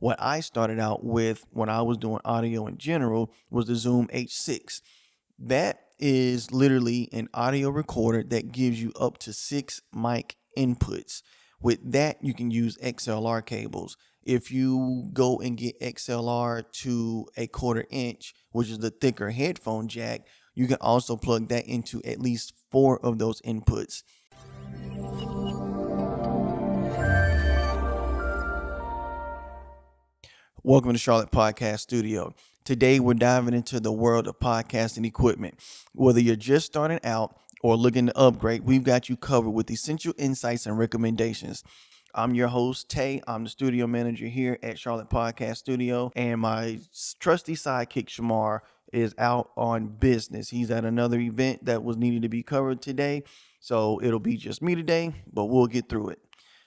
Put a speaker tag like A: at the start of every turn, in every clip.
A: What I started out with when I was doing audio in general was the Zoom H6. That is literally an audio recorder that gives you up to 6 mic inputs. With that, you can use XLR cables. If you go and get XLR to a 1/4 inch, which is the thicker headphone jack, you can also plug that into at least 4 of those inputs. Welcome to Charlotte Podcast.Studio. Today, we're diving into the world of podcasting equipment. Whether you're just starting out or looking to upgrade, we've got you covered with essential insights and recommendations. I'm your host, Tay. I'm the studio manager here at Charlotte Podcast.Studio, and my trusty sidekick, Shamar, is out on business. He's at another event that was needed to be covered today, so it'll be just me today, but we'll get through it.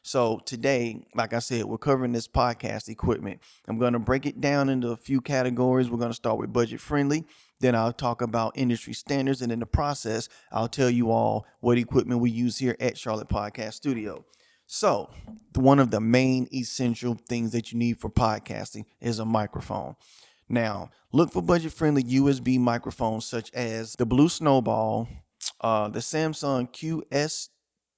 A: So today, like I said, we're covering this podcast equipment. I'm going to break it down into a few categories. We're going to start with budget friendly. Then I'll talk about industry standards. And in the process, I'll tell you all what equipment we use here at Charlotte Podcast.Studio. So one of the main essential things that you need for podcasting is a microphone. Now, look for budget friendly USB microphones such as the Blue Snowball, the Samsung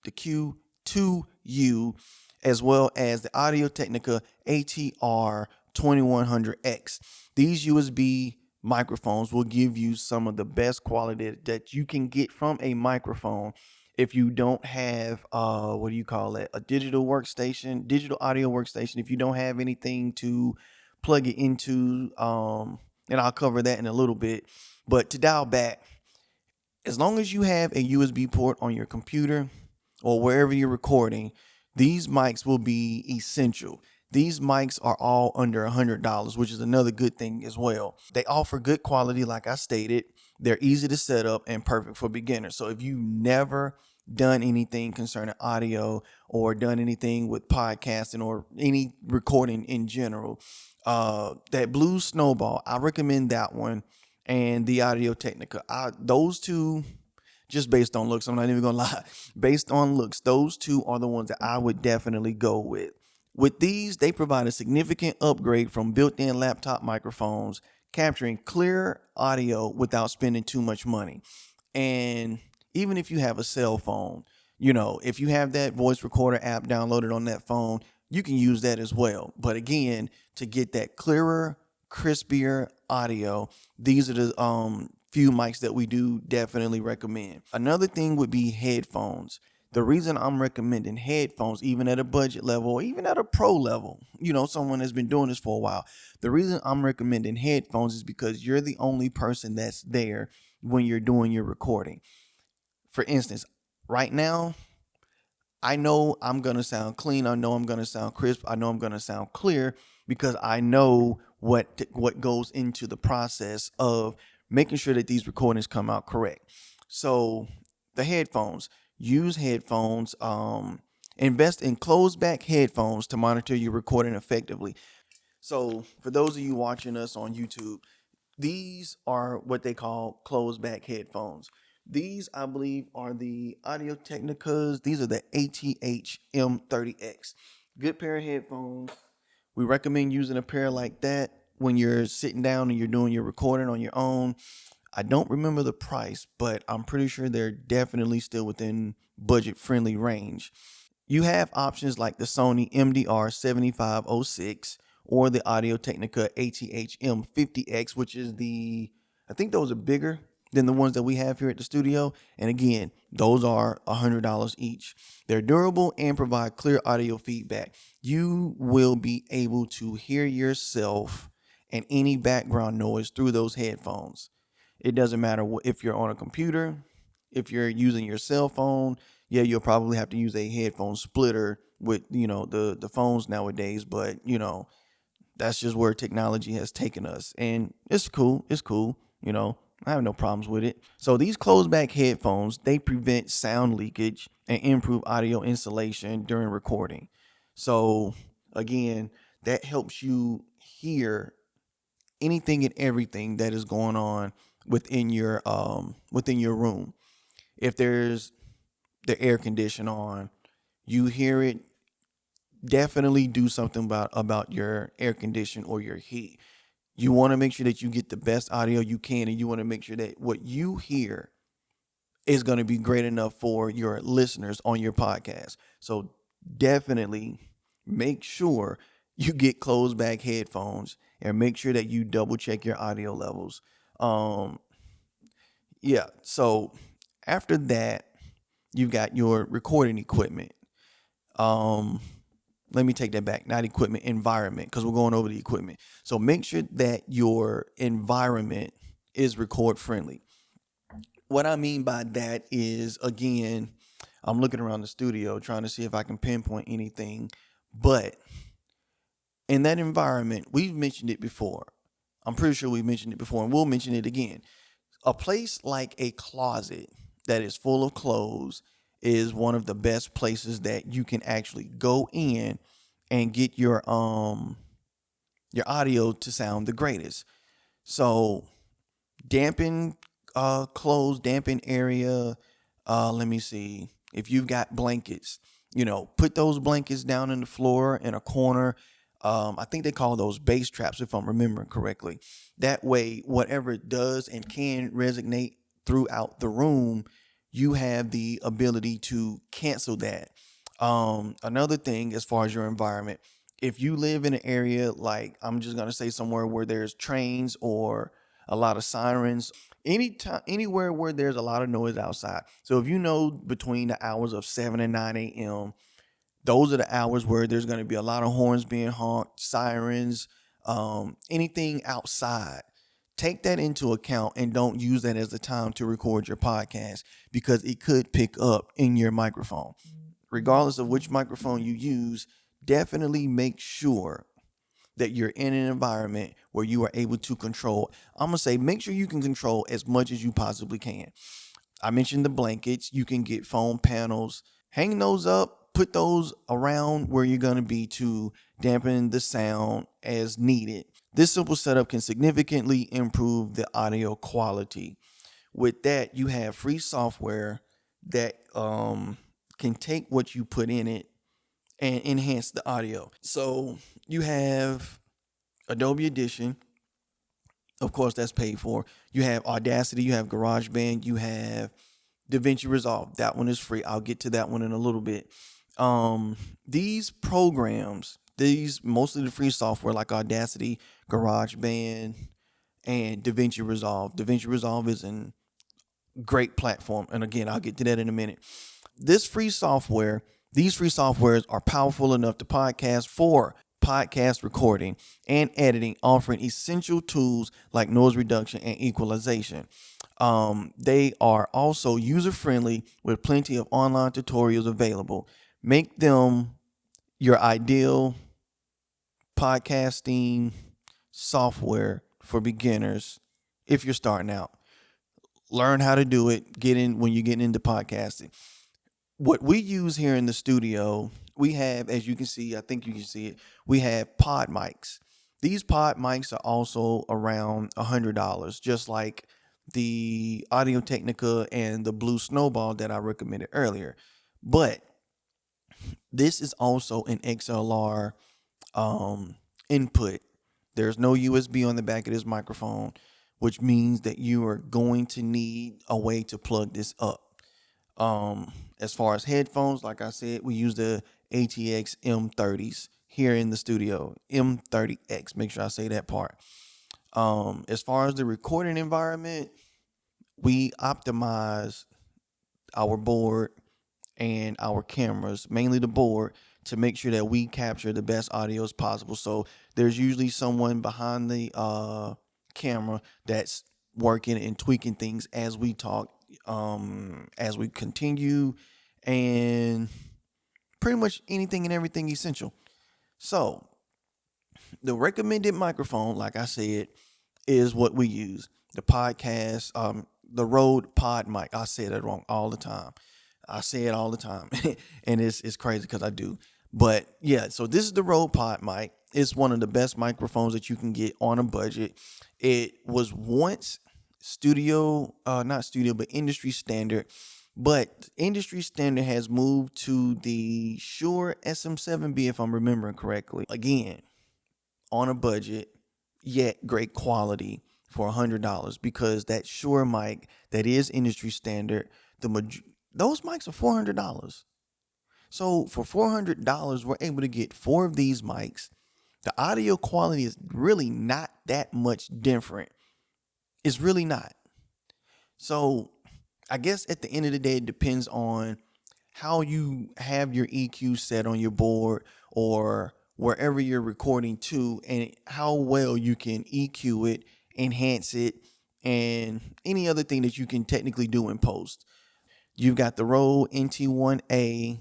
A: the Q2U, as well as the Audio-Technica ATR 2100X. These USB microphones will give you some of the best quality that you can get from a microphone if you don't have a digital audio workstation. If you don't have anything to plug it into, and I'll cover that in a little bit. But to dial back, as long as you have a USB port on your computer or wherever you're recording, these mics will be essential. These mics are all under $100, which is another good thing as well. They offer good quality, like I stated. They're easy to set up and perfect for beginners. So if you've never done anything concerning audio or done anything with podcasting or any recording in general, that Blue Snowball, I recommend that one, and the Audio-Technica. Those two, just based on looks, I'm not even gonna lie, based on looks, those two are the ones that I would definitely go with. With these, they provide a significant upgrade from built-in laptop microphones, capturing clear audio without spending too much money. And even if you have a cell phone, if you have that voice recorder app downloaded on that phone, you can use that as well. But again, to get that clearer, crispier audio, these are the few mics that we do definitely recommend. Another thing would be headphones. The reason I'm recommending headphones, even at a budget level or even at a pro level, someone has been doing this for a while. The reason I'm recommending headphones is because you're the only person that's there when you're doing your recording. For instance, right now, I know I'm going to sound clean. I know I'm going to sound crisp. I know I'm going to sound clear because I know what goes into the process of making sure that these recordings come out correct. So the headphones, use headphones, invest in closed back headphones to monitor your recording effectively. So for those of you watching us on YouTube, these are what they call closed back headphones. These, I believe, are the Audio-Technicas. These are the ATH-M30X. Good pair of headphones. We recommend using a pair like that when you're sitting down and you're doing your recording on your own. I don't remember the price, but I'm pretty sure they're definitely still within budget-friendly range. You have options like the Sony MDR7506 or the Audio-Technica ATH-M50X, which is I think those are bigger than the ones that we have here at the studio. And again, those are $100 each. They're durable and provide clear audio feedback. You will be able to hear yourself and any background noise through those headphones. It doesn't matter if you're on a computer, if you're using your cell phone. Yeah, you'll probably have to use a headphone splitter with, the phones nowadays. But, that's just where technology has taken us. And it's cool. I have no problems with it. So these closed back headphones, they prevent sound leakage and improve audio insulation during recording. So again, that helps you hear anything and everything that is going on within your room. If there's the air conditioner on, you hear it definitely do something about your air condition or your heat. You want to make sure that you get the best audio you can, and you want to make sure that what you hear is going to be great enough for your listeners on your podcast. So definitely make sure you get closed back headphones, and make sure that you double check your audio levels. Um, yeah. So after that, you've got your recording equipment. Um, Let me take that back. Not equipment, environment, because we're going over the equipment. So make sure that your environment is record friendly. What I mean by that is, again, I'm looking around the studio trying to see if I can pinpoint anything. But in that environment, we've mentioned it before. I'm pretty sure we've mentioned it before, and we'll mention it again. A place like a closet that is full of clothes is one of the best places that you can actually go in and get your audio to sound the greatest. So dampen clothes, dampen area. Let me see. If you've got blankets, put those blankets down in the floor in a corner. I think they call those bass traps, if I'm remembering correctly. That way, whatever it does and can resonate throughout the room, you have the ability to cancel that. Another thing, as far as your environment, if you live in an area, like, I'm just gonna say somewhere where there's trains or a lot of sirens, anywhere where there's a lot of noise outside. So if you know between the hours of 7 and 9 a.m., those are the hours where there's going to be a lot of horns being honked, sirens, anything outside. Take that into account and don't use that as the time to record your podcast, because it could pick up in your microphone. Regardless of which microphone you use, definitely make sure that you're in an environment where you are able to control. I'm going to say, make sure you can control as much as you possibly can. I mentioned the blankets. You can get foam panels, hang those up, put those around where you're going to be to dampen the sound as needed. This simple setup can significantly improve the audio quality. With that, you have free software that can take what you put in it and enhance the audio. So you have Adobe Audition. Of course, that's paid for. You have Audacity, you have GarageBand, you have DaVinci Resolve. That one is free. I'll get to that one in a little bit. These programs, mostly the free software like Audacity, GarageBand, and DaVinci Resolve. DaVinci Resolve is a great platform. And again, I'll get to that in a minute. These free softwares are powerful enough to podcast recording and editing, offering essential tools like noise reduction and equalization. They are also user-friendly with plenty of online tutorials available. Make them your ideal podcasting software for beginners if you're starting out. Learn how to do it. Get in when you're getting into podcasting. What we use here in the studio, we have, as you can see, I think you can see it, we have pod mics. These pod mics are also around $100, just like the Audio Technica and the Blue Snowball that I recommended earlier. But this is also an XLR input. There's no USB on the back of this microphone, which means that you are going to need a way to plug this up. As far as headphones, like I said, we use the ATX M30s here in the studio. M30X, make sure I say that part. As far as the recording environment, we optimize our board and our cameras, mainly the board, to make sure that we capture the best audio as possible. So there's usually someone behind the camera that's working and tweaking things as we talk, as we continue, and pretty much anything and everything essential. So the recommended microphone, like I said, is what we use. The Rode Pod mic. I say that wrong all the time. I say it all the time. And it's crazy because I do. But yeah, so this is the Rode Pod mic. It's one of the best microphones that you can get on a budget. It was once not studio, but industry standard. But industry standard has moved to the Shure SM7B, if I'm remembering correctly. Again, on a budget, yet great quality for $100, because that Shure mic that is industry standard, those mics are $400. So for $400, we're able to get 4 of these mics. The audio quality is really not that much different. It's really not. So I guess at the end of the day, it depends on how you have your EQ set on your board or wherever you're recording to, and how well you can EQ it, enhance it, and any other thing that you can technically do in post. You've got the Rode NT1A.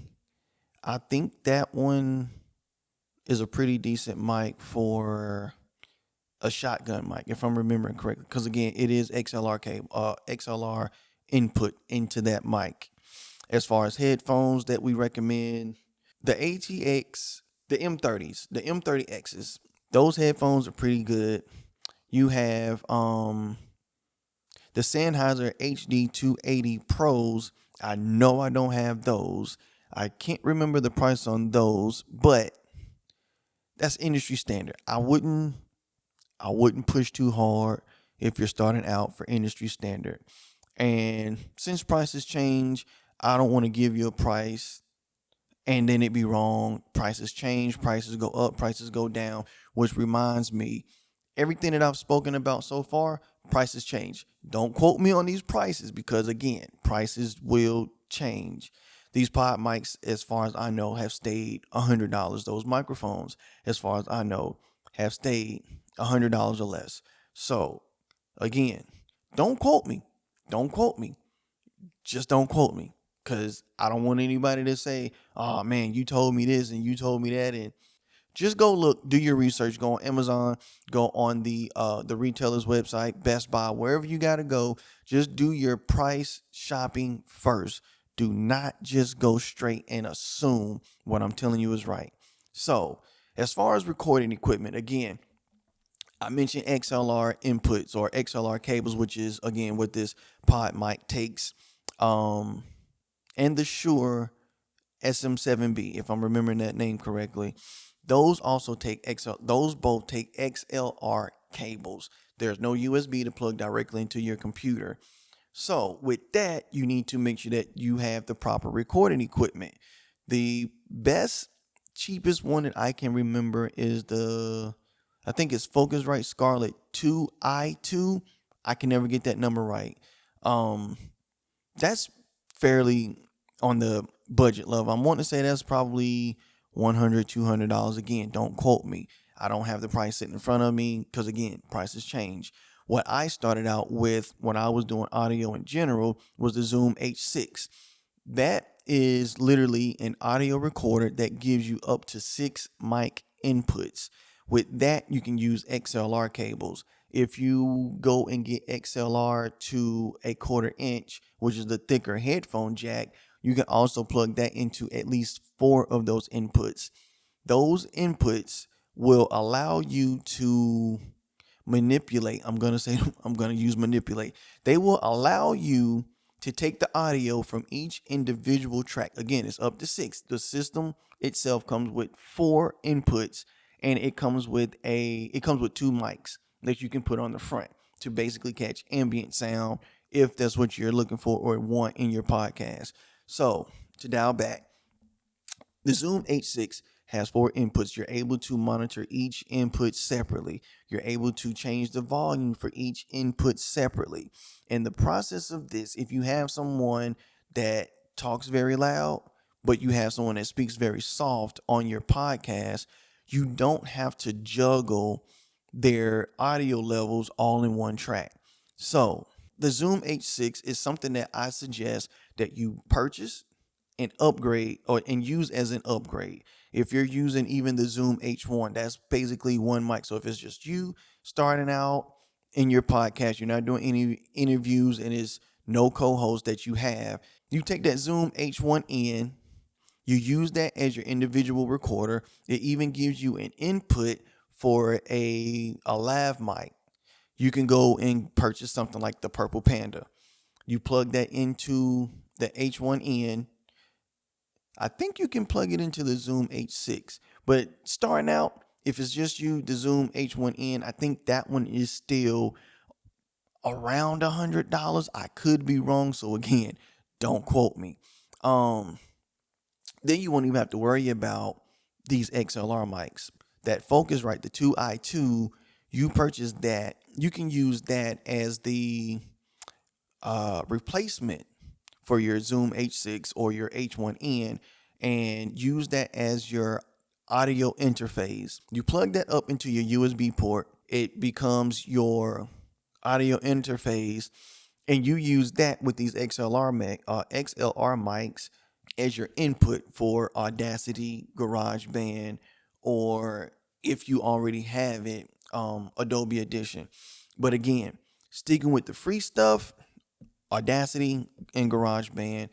A: I think that one is a pretty decent mic for a shotgun mic, if I'm remembering correctly, because again, it is XLR cable, XLR input into that mic. As far as headphones that we recommend, the ATX, the M30s, the M30Xs, those headphones are pretty good. You have the Sennheiser HD 280 Pros. I know I don't have those. I can't remember the price on those, but that's industry standard. I wouldn't push too hard if you're starting out for industry standard. And since prices change, I don't want to give you a price and then it be wrong. Prices change, prices go up, prices go down, which reminds me, everything that I've spoken about so far, prices change. Don't quote me on these prices, because again, prices will change. These pod mics, as far as I know, have stayed $100. Those microphones, as far as I know, have stayed $100 or less. So again, don't quote me. Don't quote me. Just don't quote me, because I don't want anybody to say, oh man, you told me this and you told me that. And just go look, do your research, go on Amazon, go on the retailer's website, Best Buy, wherever you got to go. Just do your price shopping first. Do not just go straight and assume what I'm telling you is right. So as far as recording equipment, again, I mentioned XLR inputs or XLR cables, which is again what this pod mic takes, and the Shure SM7B, if I'm remembering that name correctly. Those also take those both take XLR cables. There's no USB to plug directly into your computer. So with that, you need to make sure that you have the proper recording equipment. The best, cheapest one that I can remember is I think it's Focusrite Scarlett 2i2. I can never get that number right. That's fairly on the budget level. I'm wanting to say that's probably $100, $200. Again, don't quote me. I don't have the price sitting in front of me, because again, prices change. What I started out with when I was doing audio in general was the Zoom H6. That is literally an audio recorder that gives you up to 6 mic inputs. With that, you can use XLR cables. If you go and get XLR to a 1/4 inch, which is the thicker headphone jack, you can also plug that into at least 4 of those inputs. Those inputs will allow you to manipulate. I'm going to use manipulate. They will allow you to take the audio from each individual track. Again, it's up to 6. The system itself comes with 4 inputs, and it comes with 2 mics that you can put on the front to basically catch ambient sound if that's what you're looking for or want in your podcast. So to dial back, the Zoom H6 has 4 inputs. You're able to monitor each input separately. You're able to change the volume for each input separately. In the process of this, if you have someone that talks very loud, but you have someone that speaks very soft on your podcast, you don't have to juggle their audio levels all in one track. So the Zoom H6 is something that I suggest that you purchase and upgrade and use as an upgrade. If you're using even the Zoom H1, that's basically one mic. So if it's just you starting out in your podcast, you're not doing any interviews, and it's no co-host that you have, you take that Zoom H1N, you use that as your individual recorder. It even gives you an input for a lav mic. You can go and purchase something like the Purple Panda. You plug that into the H1N. I think you can plug it into the Zoom H6, but starting out, if it's just you, the Zoom H1N, I think that one is still around $100. I could be wrong, so again, don't quote me. Then you won't even have to worry about these XLR mics. That Focusrite, the 2i2, you purchase that. You can use that as the replacement for your Zoom H6 or your H1N, and use that as your audio interface. You plug that up into your USB port. It becomes your audio interface, and you use that with these XLR mics as your input for Audacity, GarageBand, or if you already have it, Adobe Audition. But again, sticking with the free stuff, Audacity and GarageBand,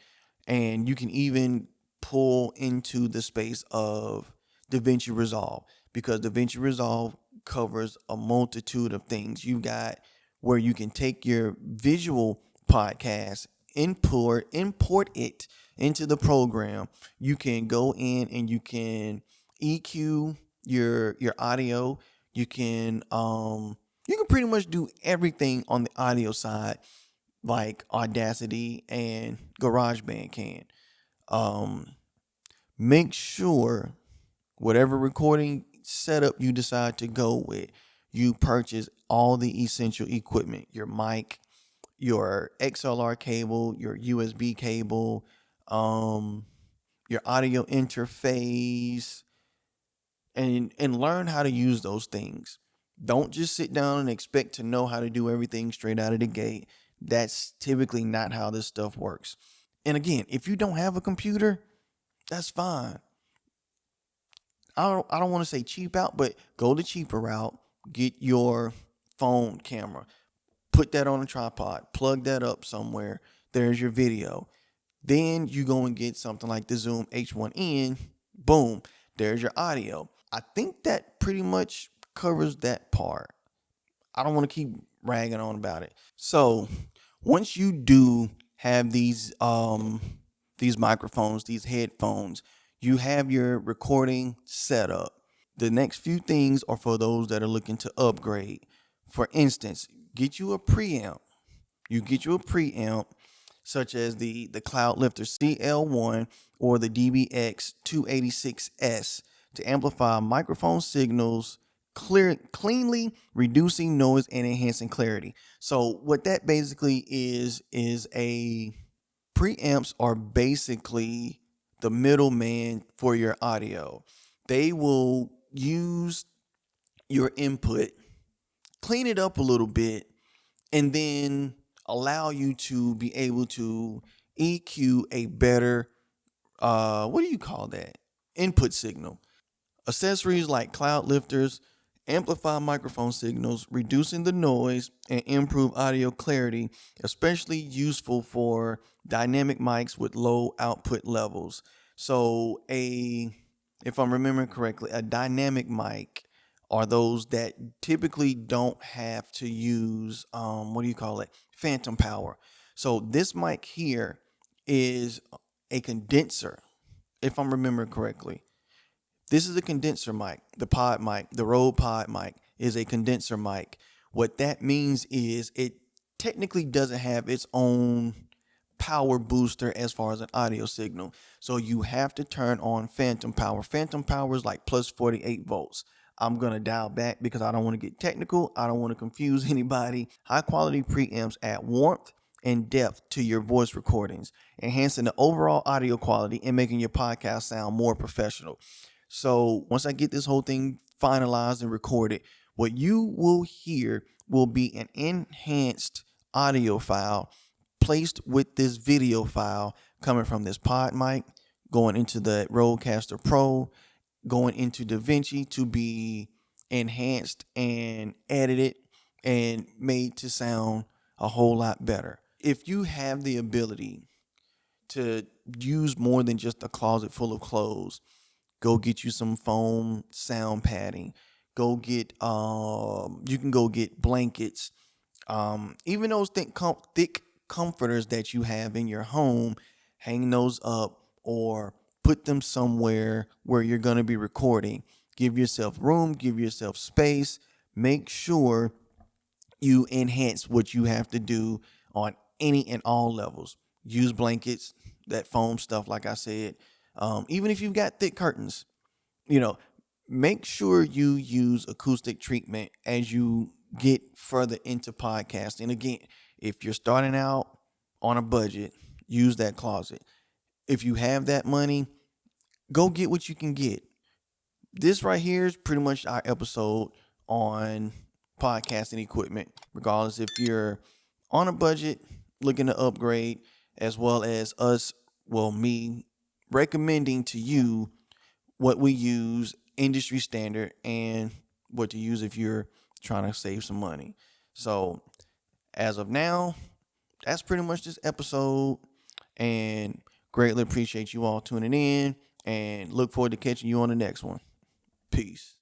A: and you can even pull into the space of DaVinci Resolve, because DaVinci Resolve covers a multitude of things. You got where you can take your visual podcast, import it into the program. You can go in and you can EQ your audio. You can pretty much do everything on the audio side like Audacity and GarageBand can. Make sure whatever recording setup you decide to go with, you purchase all the essential equipment: your mic, your XLR cable, your USB cable, your audio interface, and learn how to use those things. Don't just sit down and expect to know how to do everything straight out of the gate. That's typically not how this stuff works. And again, if you don't have a computer, that's fine. I don't want to say cheap out, but go the cheaper route. Get your phone camera, put that on a tripod, plug that up somewhere. There's your video. Then you go and get something like the Zoom H1N. Boom, there's your audio. I think that pretty much covers that part. I don't want to keep ragging on about it. So once you do have these microphones, these headphones, you have your recording set up. The next few things are for those that are looking to upgrade. For instance, get you a preamp. You get you a preamp such as the Cloudlifter CL-1 or the DBX 286S to amplify microphone signals cleanly, reducing noise and enhancing clarity. So what that basically is a preamps are basically the middleman for your audio. They will use your input, clean it up a little bit, and then allow you to be able to EQ a better, what do you call that? Input signal. Accessories like cloud lifters amplify microphone signals, reducing the noise and improve audio clarity, especially useful for dynamic mics with low output levels. So if I'm remembering correctly, a dynamic mic are those that typically don't have to use, phantom power. So this mic here is a condenser, if I'm remembering correctly. This is a condenser mic. The pod mic, the Rode pod mic, is a condenser mic. What that means is it technically doesn't have its own power booster as far as an audio signal. So you have to turn on phantom power. Phantom power is like plus 48 volts. I'm going to dial back because I don't want to get technical. I don't want to confuse anybody. High quality preamps add warmth and depth to your voice recordings, enhancing the overall audio quality and making your podcast sound more professional. So once I get this whole thing finalized and recorded, what you will hear will be an enhanced audio file placed with this video file coming from this pod mic, going into the Rodecaster Pro, going into DaVinci to be enhanced and edited and made to sound a whole lot better. If you have the ability to use more than just a closet full of clothes, go get you some foam sound padding. Go get you can go get blankets. Even those thick comforters that you have in your home, hang those up or put them somewhere where you're going to be recording. Give yourself room, give yourself space. Make sure you enhance what you have to do on any and all levels. Use blankets, that foam stuff, like I said. Even if you've got thick curtains, you know, make sure you use acoustic treatment as you get further into podcasting. Again, if you're starting out on a budget, use that closet. If you have that money, go get what you can get. This right here is pretty much our episode on podcasting equipment, regardless if you're on a budget looking to upgrade, as well as me recommending to you what we use, industry standard, and what to use if you're trying to save some money. So as of now, that's pretty much this episode, and greatly appreciate you all tuning in, and look forward to catching you on the next one. Peace.